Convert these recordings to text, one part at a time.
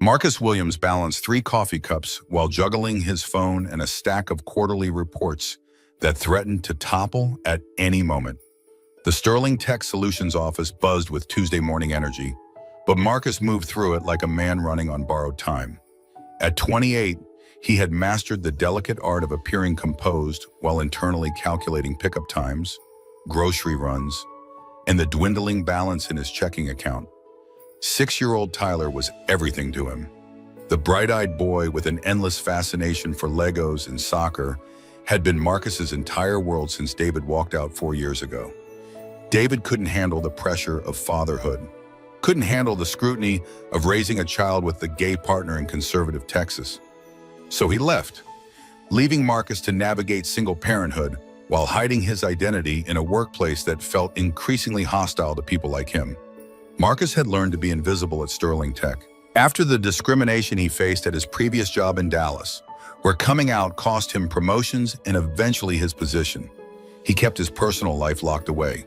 Marcus Williams balanced 3 coffee cups while juggling his phone and a stack of quarterly reports that threatened to topple at any moment. The Sterling Tech Solutions office buzzed with Tuesday morning energy, but Marcus moved through it like a man running on borrowed time. At 28, he had mastered the delicate art of appearing composed while internally calculating pickup times, grocery runs, and the dwindling balance in his checking account. 6-year-old Tyler was everything to him. The bright-eyed boy with an endless fascination for Legos and soccer had been Marcus's entire world since David walked out 4 years ago. David couldn't handle the pressure of fatherhood, couldn't handle the scrutiny of raising a child with the gay partner in conservative Texas. So he left, leaving Marcus to navigate single parenthood while hiding his identity in a workplace that felt increasingly hostile to people like him. Marcus had learned to be invisible at Sterling Tech. After the discrimination he faced at his previous job in Dallas, where coming out cost him promotions and eventually his position, he kept his personal life locked away.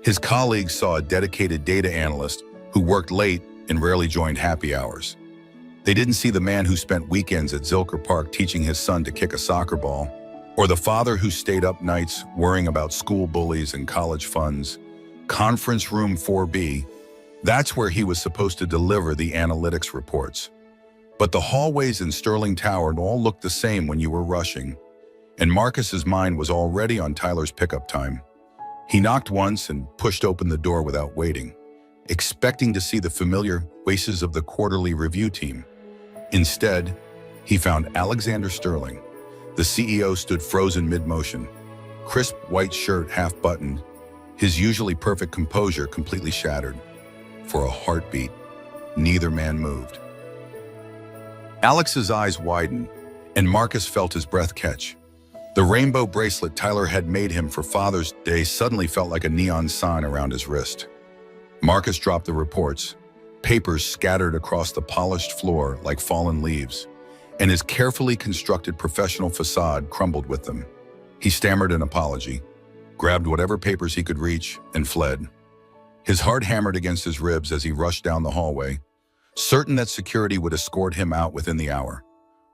His colleagues saw a dedicated data analyst who worked late and rarely joined happy hours. They didn't see the man who spent weekends at Zilker Park teaching his son to kick a soccer ball, or the father who stayed up nights worrying about school bullies and college funds. Conference Room 4B, that's where he was supposed to deliver the analytics reports. But the hallways in Sterling Tower all looked the same when you were rushing, and Marcus's mind was already on Tyler's pickup time. He knocked once and pushed open the door without waiting, expecting to see the familiar faces of the quarterly review team. Instead, he found Alexander Sterling. The CEO stood frozen mid-motion, crisp white shirt half-buttoned, his usually perfect composure completely shattered. For a heartbeat, neither man moved. Alex's eyes widened, and Marcus felt his breath catch. The rainbow bracelet Tyler had made him for Father's Day suddenly felt like a neon sign around his wrist. Marcus dropped the reports, papers scattered across the polished floor like fallen leaves, and his carefully constructed professional facade crumbled with them. He stammered an apology, grabbed whatever papers he could reach, and fled. His heart hammered against his ribs as he rushed down the hallway, certain that security would escort him out within the hour.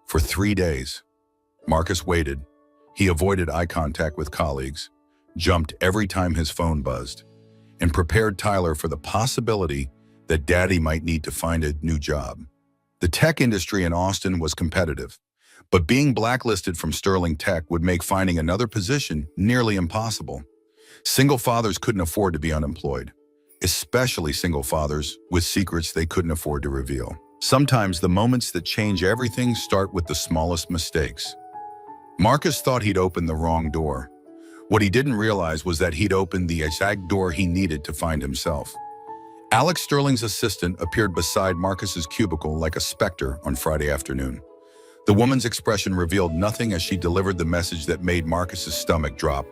For 3 days, Marcus waited. He avoided eye contact with colleagues, jumped every time his phone buzzed, and prepared Tyler for the possibility that Daddy might need to find a new job. The tech industry in Austin was competitive, but being blacklisted from Sterling Tech would make finding another position nearly impossible. Single fathers couldn't afford to be unemployed, especially single fathers with secrets they couldn't afford to reveal. Sometimes the moments that change everything start with the smallest mistakes. Marcus thought he'd opened the wrong door. What he didn't realize was that he'd opened the exact door he needed to find himself. Alex Sterling's assistant appeared beside Marcus's cubicle like a specter on Friday afternoon. The woman's expression revealed nothing as she delivered the message that made Marcus's stomach drop.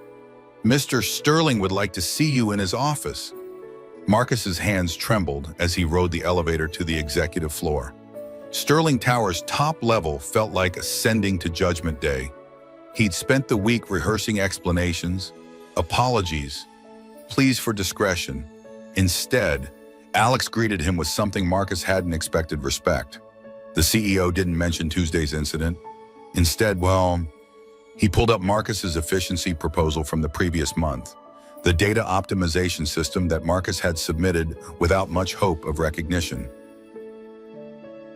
"Mr. Sterling would like to see you in his office." Marcus's hands trembled as he rode the elevator to the executive floor. Sterling Tower's top level felt like ascending to Judgment Day. He'd spent the week rehearsing explanations, apologies, pleas for discretion. Instead, Alex greeted him with something Marcus hadn't expected: respect. The CEO didn't mention Tuesday's incident. Instead, he pulled up Marcus's efficiency proposal from the previous month, the data optimization system that Marcus had submitted without much hope of recognition.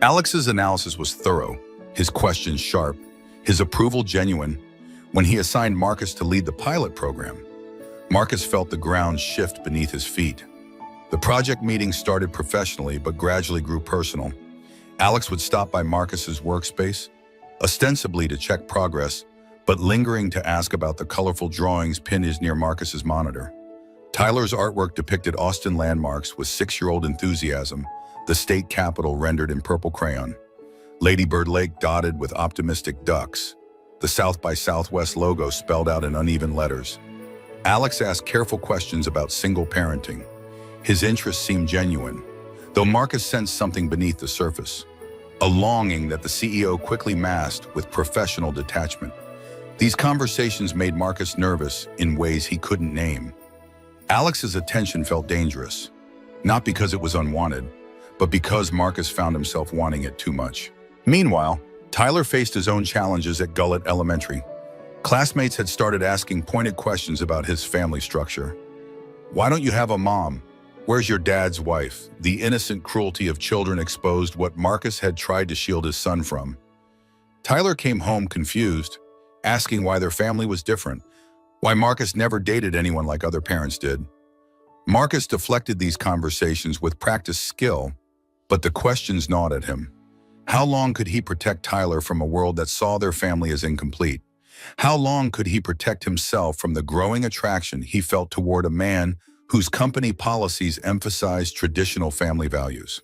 Alex's analysis was thorough, his questions sharp, his approval genuine. When he assigned Marcus to lead the pilot program, Marcus felt the ground shift beneath his feet. The project meeting started professionally but gradually grew personal. Alex would stop by Marcus's workspace, ostensibly to check progress, but lingering to ask about the colorful drawings pinned near Marcus's monitor. Tyler's artwork depicted Austin landmarks with 6-year-old enthusiasm, the state capitol rendered in purple crayon, Lady Bird Lake dotted with optimistic ducks, the South by Southwest logo spelled out in uneven letters. Alex asked careful questions about single parenting. His interest seemed genuine, though Marcus sensed something beneath the surface, a longing that the CEO quickly masked with professional detachment. These conversations made Marcus nervous in ways he couldn't name. Alex's attention felt dangerous, not because it was unwanted, but because Marcus found himself wanting it too much. Meanwhile, Tyler faced his own challenges at Gullet Elementary. Classmates had started asking pointed questions about his family structure. Why don't you have a mom? Where's your dad's wife? The innocent cruelty of children exposed what Marcus had tried to shield his son from. Tyler came home confused, asking why their family was different, why Marcus never dated anyone like other parents did. Marcus deflected these conversations with practiced skill, but the questions gnawed at him. How long could he protect Tyler from a world that saw their family as incomplete? How long could he protect himself from the growing attraction he felt toward a man whose company policies emphasized traditional family values?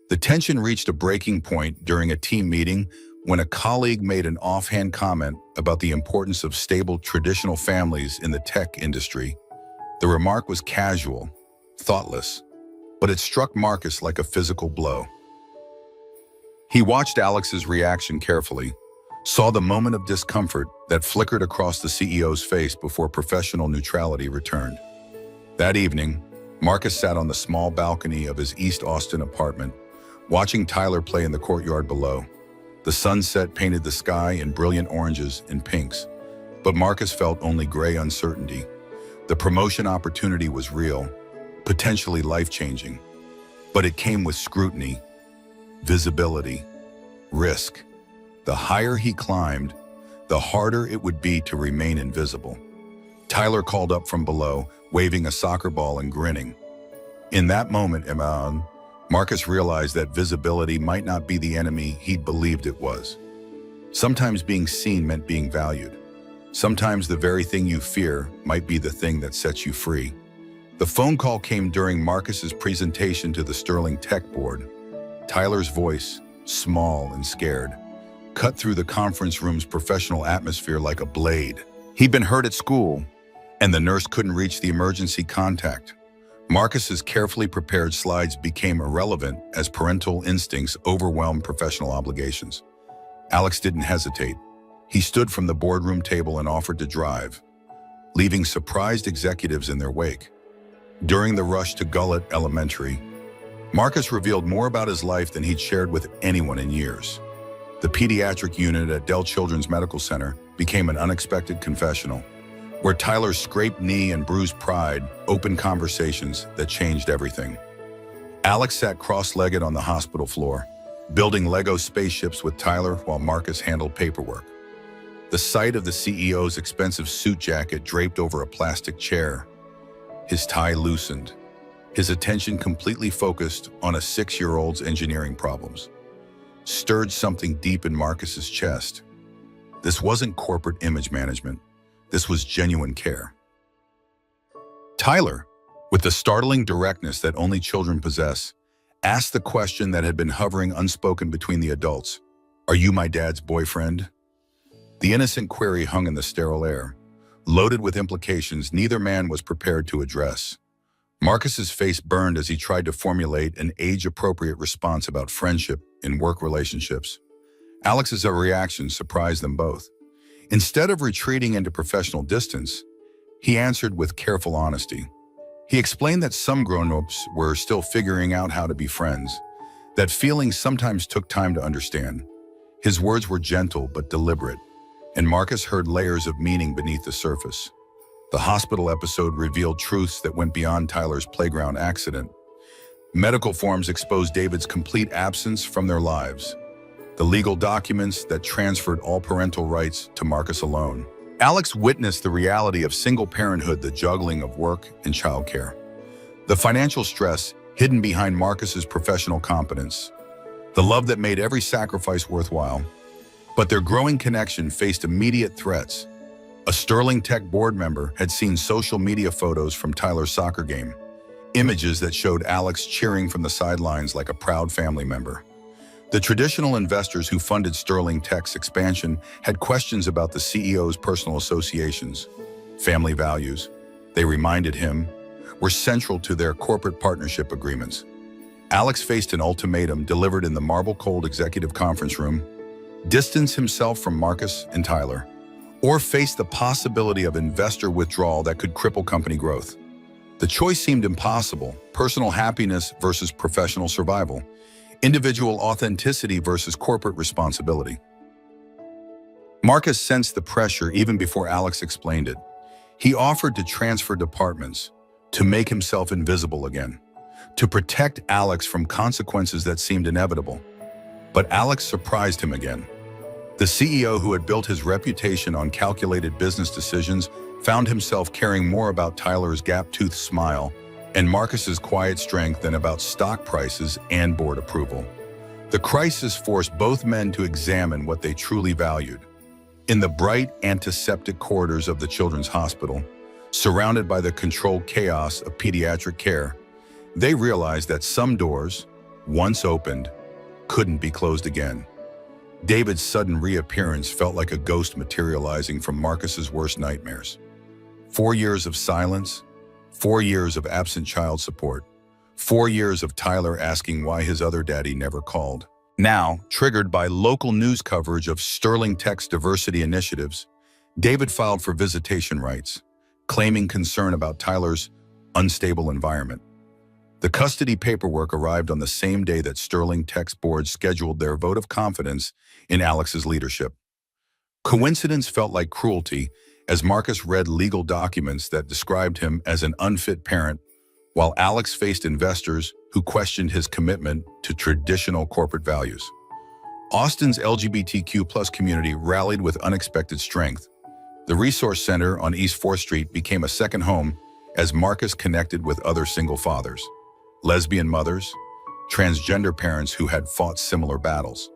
The tension reached a breaking point during a team meeting when a colleague made an offhand comment about the importance of stable traditional families in the tech industry. The remark was casual, thoughtless, but it struck Marcus like a physical blow. He watched Alex's reaction carefully, saw the moment of discomfort that flickered across the CEO's face before professional neutrality returned. That evening, Marcus sat on the small balcony of his East Austin apartment, watching Tyler play in the courtyard below. The sunset painted the sky in brilliant oranges and pinks, but Marcus felt only gray uncertainty. The promotion opportunity was real, potentially life-changing, but it came with scrutiny, visibility, risk. The higher he climbed, the harder it would be to remain invisible. Tyler called up from below, waving a soccer ball and grinning. In that moment, Marcus realized that visibility might not be the enemy he'd believed it was. Sometimes being seen meant being valued. Sometimes the very thing you fear might be the thing that sets you free. The phone call came during Marcus's presentation to the Sterling Tech Board. Tyler's voice, small and scared, cut through the conference room's professional atmosphere like a blade. He'd been hurt at school, and the nurse couldn't reach the emergency contact. Marcus's carefully prepared slides became irrelevant as parental instincts overwhelmed professional obligations. Alex didn't hesitate. He stood from the boardroom table and offered to drive, leaving surprised executives in their wake. During the rush to Gullet Elementary, Marcus revealed more about his life than he'd shared with anyone in years. The pediatric unit at Dell Children's Medical Center became an unexpected confessional, where Tyler's scraped knee and bruised pride opened conversations that changed everything. Alex sat cross-legged on the hospital floor, building Lego spaceships with Tyler while Marcus handled paperwork. The sight of the CEO's expensive suit jacket draped over a plastic chair, his tie loosened, his attention completely focused on a 6-year-old's engineering problems, stirred something deep in Marcus's chest. This wasn't corporate image management. This was genuine care. Tyler, with the startling directness that only children possess, asked the question that had been hovering unspoken between the adults. "Are you my dad's boyfriend?" The innocent query hung in the sterile air, loaded with implications neither man was prepared to address. Marcus's face burned as he tried to formulate an age-appropriate response about friendship in work relationships. Alex's reaction surprised them both. Instead of retreating into professional distance, he answered with careful honesty. He explained that some grown-ups were still figuring out how to be friends, that feelings sometimes took time to understand. His words were gentle but deliberate, and Marcus heard layers of meaning beneath the surface. The hospital episode revealed truths that went beyond Tyler's playground accident. Medical forms exposed David's complete absence from their lives, the legal documents that transferred all parental rights to Marcus alone. Alex witnessed the reality of single parenthood, the juggling of work and childcare, the financial stress hidden behind Marcus's professional competence, the love that made every sacrifice worthwhile. But their growing connection faced immediate threats. A Sterling Tech board member had seen social media photos from Tyler's soccer game, images that showed Alex cheering from the sidelines like a proud family member. The traditional investors who funded Sterling Tech's expansion had questions about the CEO's personal associations, family values. They reminded him, were central to their corporate partnership agreements. Alex faced an ultimatum delivered in the marble-cold executive conference room: distance himself from Marcus and Tyler, or face the possibility of investor withdrawal that could cripple company growth. The choice seemed impossible: personal happiness versus professional survival, individual authenticity versus corporate responsibility. Marcus sensed the pressure even before Alex explained it. He offered to transfer departments, to make himself invisible again, to protect Alex from consequences that seemed inevitable. But Alex surprised him again. The CEO who had built his reputation on calculated business decisions found himself caring more about Tyler's gap-toothed smile and Marcus's quiet strength than about stock prices and board approval. The crisis forced both men to examine what they truly valued. In the bright, antiseptic corridors of the Children's Hospital, surrounded by the controlled chaos of pediatric care, they realized that some doors, once opened, couldn't be closed again. David's sudden reappearance felt like a ghost materializing from Marcus's worst nightmares. 4 years of silence, 4 years of absent child support, 4 years of Tyler asking why his other daddy never called. Now, triggered by local news coverage of Sterling Tech's diversity initiatives, David filed for visitation rights, claiming concern about Tyler's unstable environment. The custody paperwork arrived on the same day that Sterling Tech's board scheduled their vote of confidence in Alex's leadership. Coincidence felt like cruelty as Marcus read legal documents that described him as an unfit parent, while Alex faced investors who questioned his commitment to traditional corporate values. Austin's LGBTQ+ community rallied with unexpected strength. The Resource Center on East 4th Street became a second home as Marcus connected with other single fathers, lesbian mothers, transgender parents who had fought similar battles.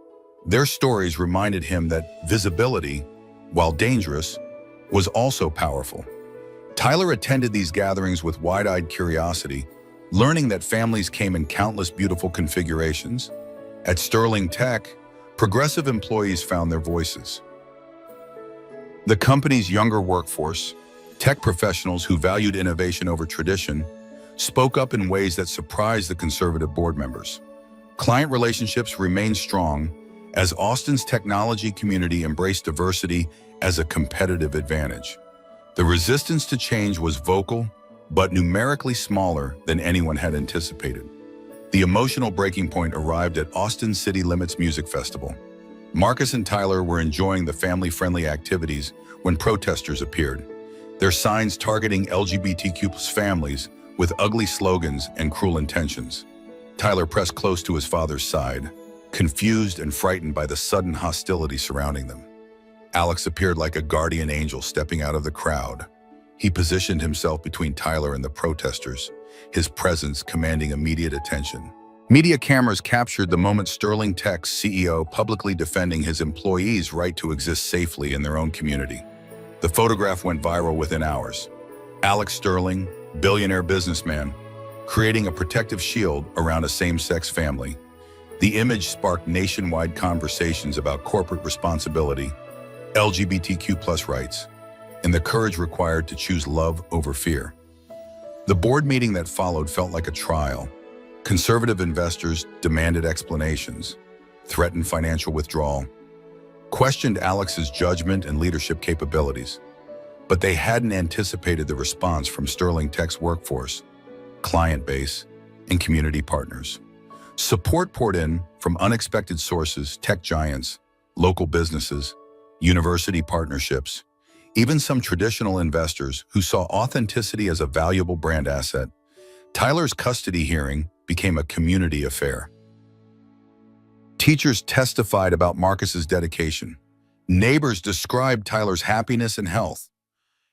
Their stories reminded him that visibility, while dangerous, was also powerful. Tyler attended these gatherings with wide-eyed curiosity, learning that families came in countless beautiful configurations. At Sterling Tech, progressive employees found their voices. The company's younger workforce, tech professionals who valued innovation over tradition, spoke up in ways that surprised the conservative board members. Client relationships remained strong as Austin's technology community embraced diversity as a competitive advantage. The resistance to change was vocal, but numerically smaller than anyone had anticipated. The emotional breaking point arrived at Austin City Limits Music Festival. Marcus and Tyler were enjoying the family-friendly activities when protesters appeared, their signs targeting LGBTQ+ families with ugly slogans and cruel intentions. Tyler pressed close to his father's side, confused and frightened by the sudden hostility surrounding them. Alex appeared like a guardian angel stepping out of the crowd. He positioned himself between Tyler and the protesters, his presence commanding immediate attention. Media cameras captured the moment Sterling Tech's CEO publicly defending his employees' right to exist safely in their own community. The photograph went viral within hours. Alex Sterling, billionaire businessman, creating a protective shield around a same-sex family. The image sparked nationwide conversations about corporate responsibility, LGBTQ+ rights, and the courage required to choose love over fear. The board meeting that followed felt like a trial. Conservative investors demanded explanations, threatened financial withdrawal, questioned Alex's judgment and leadership capabilities. But they hadn't anticipated the response from Sterling Tech's workforce, client base, and community partners. Support poured in from unexpected sources: tech giants, local businesses, university partnerships, even some traditional investors who saw authenticity as a valuable brand asset. Tyler's custody hearing became a community affair. Teachers testified about Marcus's dedication. Neighbors described Tyler's happiness and health.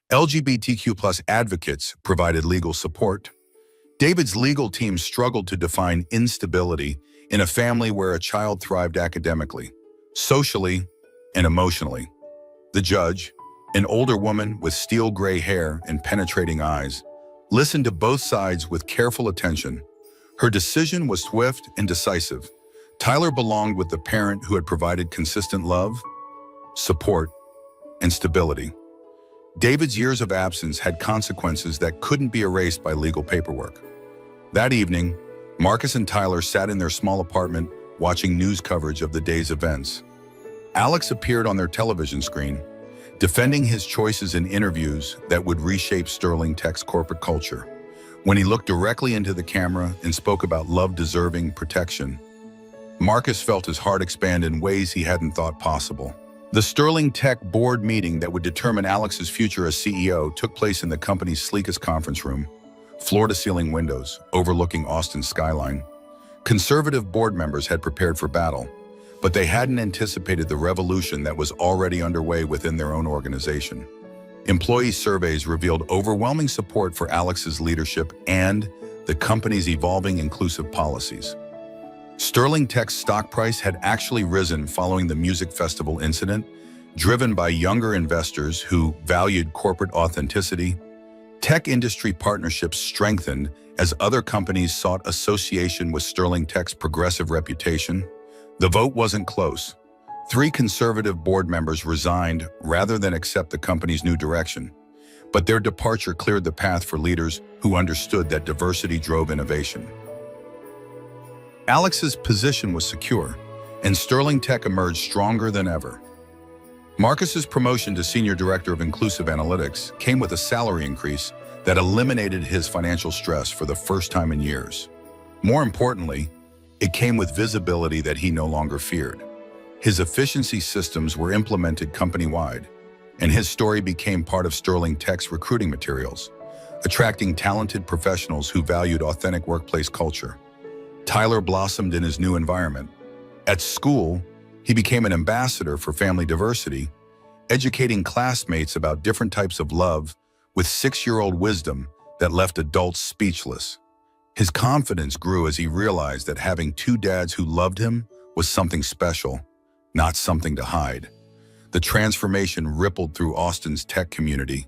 LGBTQ+ advocates provided legal support. David's legal team struggled to define instability in a family where a child thrived academically, socially, and emotionally. The judge, an older woman with steel gray hair and penetrating eyes, listened to both sides with careful attention. Her decision was swift and decisive. Tyler belonged with the parent who had provided consistent love, support, and stability. David's years of absence had consequences that couldn't be erased by legal paperwork. That evening, Marcus and Tyler sat in their small apartment watching news coverage of the day's events. Alex appeared on their television screen, defending his choices in interviews that would reshape Sterling Tech's corporate culture. When he looked directly into the camera and spoke about love deserving protection, Marcus felt his heart expand in ways he hadn't thought possible. The Sterling Tech board meeting that would determine Alex's future as CEO took place in the company's sleekest conference room, floor-to-ceiling windows overlooking Austin's skyline. Conservative board members had prepared for battle, but they hadn't anticipated the revolution that was already underway within their own organization. Employee surveys revealed overwhelming support for Alex's leadership and the company's evolving inclusive policies. Sterling Tech's stock price had actually risen following the music festival incident, driven by younger investors who valued corporate authenticity. Tech industry partnerships strengthened as other companies sought association with Sterling Tech's progressive reputation. The vote wasn't close. 3 conservative board members resigned rather than accept the company's new direction, but their departure cleared the path for leaders who understood that diversity drove innovation. Alex's position was secure, and Sterling Tech emerged stronger than ever. Marcus's promotion to Senior Director of Inclusive Analytics came with a salary increase that eliminated his financial stress for the first time in years. More importantly, it came with visibility that he no longer feared. His efficiency systems were implemented company-wide, and his story became part of Sterling Tech's recruiting materials, attracting talented professionals who valued authentic workplace culture. Tyler blossomed in his new environment. At school, he became an ambassador for family diversity, educating classmates about different types of love with 6-year-old wisdom that left adults speechless. His confidence grew as he realized that having 2 dads who loved him was something special, not something to hide. The transformation rippled through Austin's tech community.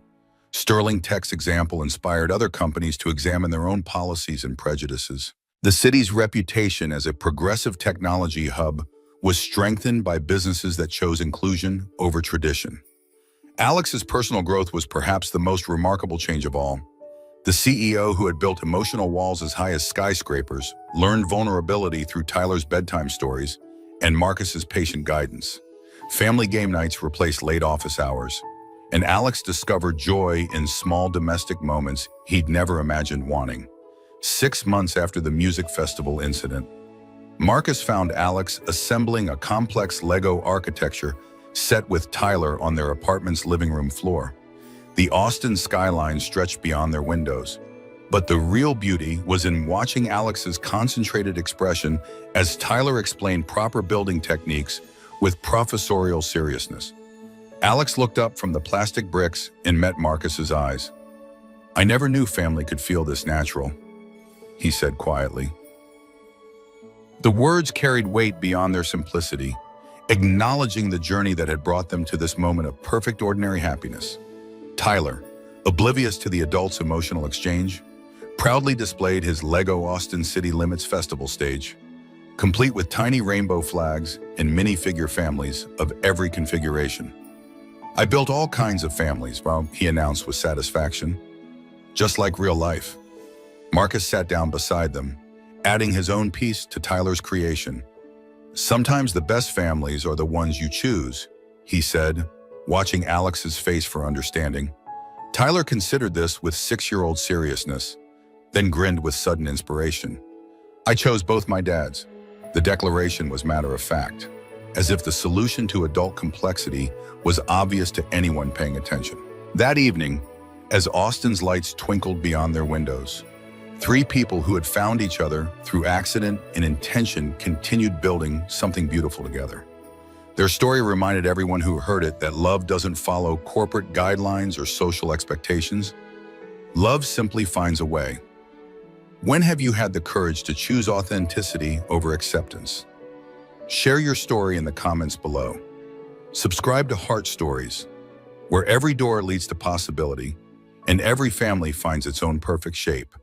Sterling Tech's example inspired other companies to examine their own policies and prejudices. The city's reputation as a progressive technology hub was strengthened by businesses that chose inclusion over tradition. Alex's personal growth was perhaps the most remarkable change of all. The CEO who had built emotional walls as high as skyscrapers learned vulnerability through Tyler's bedtime stories and Marcus's patient guidance. Family game nights replaced late office hours, and Alex discovered joy in small domestic moments he'd never imagined wanting. 6 months after the music festival incident, Marcus found Alex assembling a complex Lego architecture set with Tyler on their apartment's living room floor. The Austin skyline stretched beyond their windows, but the real beauty was in watching Alex's concentrated expression as Tyler explained proper building techniques with professorial seriousness. Alex looked up from the plastic bricks and met Marcus's eyes. "I never knew family could feel this natural," he said quietly. The words carried weight beyond their simplicity, acknowledging the journey that had brought them to this moment of perfect ordinary happiness. Tyler, oblivious to the adults' emotional exchange, proudly displayed his Lego Austin City Limits Festival stage, complete with tiny rainbow flags and minifigure families of every configuration. "I built all kinds of families," he announced with satisfaction. "Just like real life." Marcus sat down beside them, adding his own piece to Tyler's creation. "Sometimes the best families are the ones you choose," he said, watching Alex's face for understanding. Tyler considered this with 6-year-old seriousness, then grinned with sudden inspiration. "I chose both my dads." The declaration was matter of fact, as if the solution to adult complexity was obvious to anyone paying attention. That evening, as Austin's lights twinkled beyond their windows, 3 people who had found each other through accident and intention continued building something beautiful together. Their story reminded everyone who heard it that love doesn't follow corporate guidelines or social expectations. Love simply finds a way. When have you had the courage to choose authenticity over acceptance? Share your story in the comments below. Subscribe to Heart Stories, where every door leads to possibility and every family finds its own perfect shape.